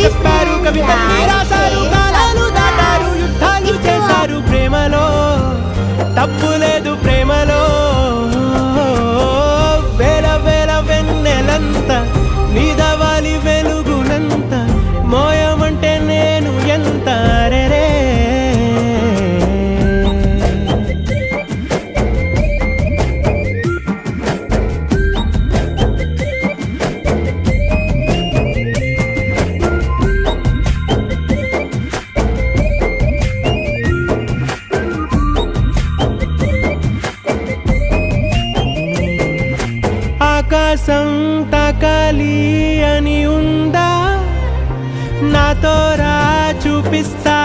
చెప్పారు, కవితల్ని రాశారు, కాలాలు దాటారు, యుద్ధాలు చేశారు. ప్రేమలో తప్పు లేదు, ప్రేమలో వేల వేల వెన్నెలంత నీదవాలి వెలుగునంత మోయమంటే నేను ఎంత రే. ఆకాశం తాకాలి అని ఉందా, నాతో రా చూపిస్తా